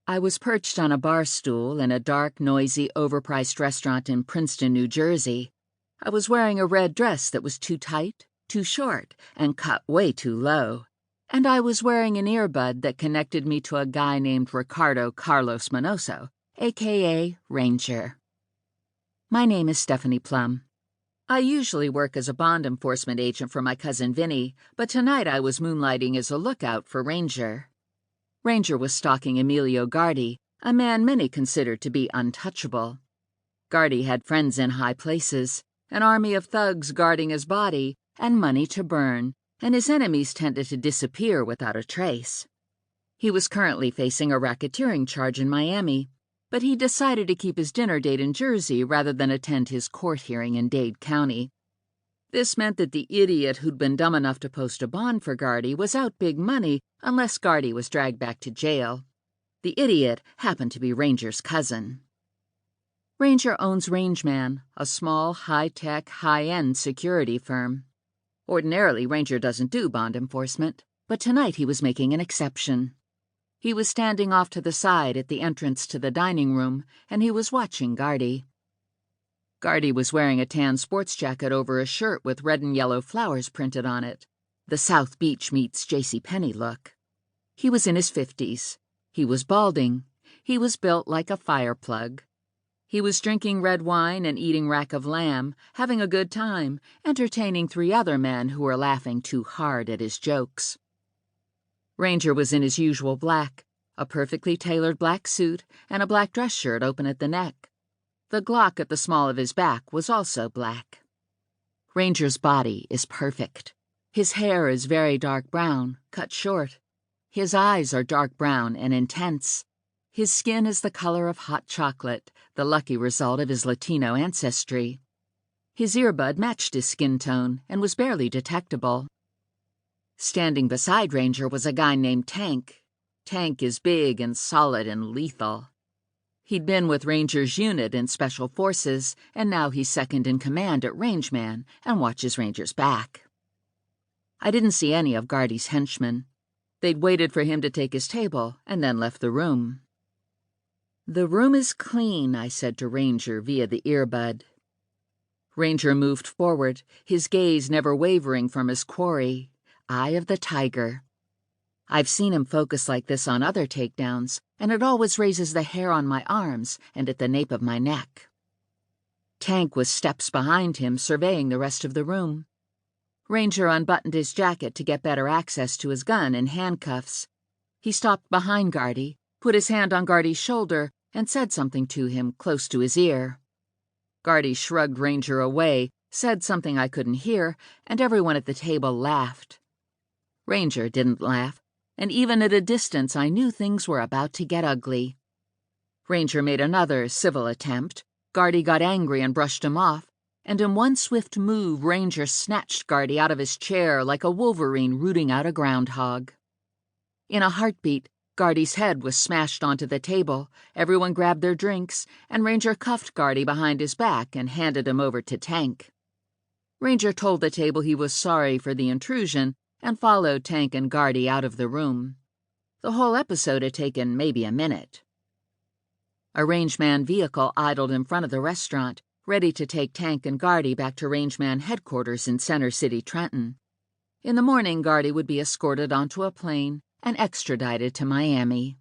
I was perched on a bar stool in a dark, noisy, overpriced restaurant in Princeton, New Jersey. I was wearing a red dress that was too tight, too short, and cut way too low. And I was wearing an earbud that connected me to a guy named Ricardo Carlos Manoso, a.k.a. Ranger. My name is Stephanie Plum. I usually work as a bond enforcement agent for my cousin Vinny, but tonight I was moonlighting as a lookout for Ranger. Ranger was stalking Emilio Gardi, a man many considered to be untouchable. Gardi had friends in high places, an army of thugs guarding his body, and money to burn, and his enemies tended to disappear without a trace. He was currently facing a racketeering charge in Miami, but he decided to keep his dinner date in Jersey rather than attend his court hearing in Dade County. This meant that the idiot who'd been dumb enough to post a bond for Gardi was out big money unless Gardi was dragged back to jail. The idiot happened to be Ranger's cousin. Ranger owns Rangeman, a small, high-tech, high-end security firm. Ordinarily, Ranger doesn't do bond enforcement, but tonight he was making an exception. He was standing off to the side at the entrance to the dining room, and he was watching Gardi. Gardi was wearing a tan sports jacket over a shirt with red and yellow flowers printed on it. The South Beach meets JCPenney look. He was in his 50s. He was balding. He was built like a fire plug. He was drinking red wine and eating rack of lamb, having a good time, entertaining 3 other men who were laughing too hard at his jokes. Ranger was in his usual black, a perfectly tailored black suit and a black dress shirt open at the neck. The Glock at the small of his back was also black. Ranger's body is perfect. His hair is very dark brown, cut short. His eyes are dark brown and intense. His skin is the color of hot chocolate, the lucky result of his Latino ancestry. His earbud matched his skin tone and was barely detectable. Standing beside Ranger was a guy named Tank. Tank is big and solid and lethal. He'd been with Ranger's unit in Special Forces, and now he's second in command at Rangeman and watches Ranger's back. I didn't see any of Gardi's henchmen. They'd waited for him to take his table and then left the room. "The room is clean," I said to Ranger via the earbud. Ranger moved forward, his gaze never wavering from his quarry. Eye of the tiger. I've seen him focus like this on other takedowns, and it always raises the hair on my arms and at the nape of my neck. Tank was steps behind him, surveying the rest of the room. Ranger unbuttoned his jacket to get better access to his gun and handcuffs. He stopped behind Gardi, put his hand on Gardi's shoulder, and said something to him close to his ear. Gardi shrugged Ranger away, said something I couldn't hear, and everyone at the table laughed. Ranger didn't laugh, and even at a distance I knew things were about to get ugly. Ranger made another civil attempt. Gardi got angry and brushed him off, and in one swift move Ranger snatched Gardi out of his chair like a wolverine rooting out a groundhog. In a heartbeat, Gardi's head was smashed onto the table, everyone grabbed their drinks, and Ranger cuffed Gardi behind his back and handed him over to Tank. Ranger told the table he was sorry for the intrusion and followed Tank and Gardi out of the room. The whole episode had taken maybe a minute. A Rangeman vehicle idled in front of the restaurant, ready to take Tank and Gardi back to Rangeman headquarters in Center City, Trenton. In the morning, Gardi would be escorted onto a plane and extradited to Miami.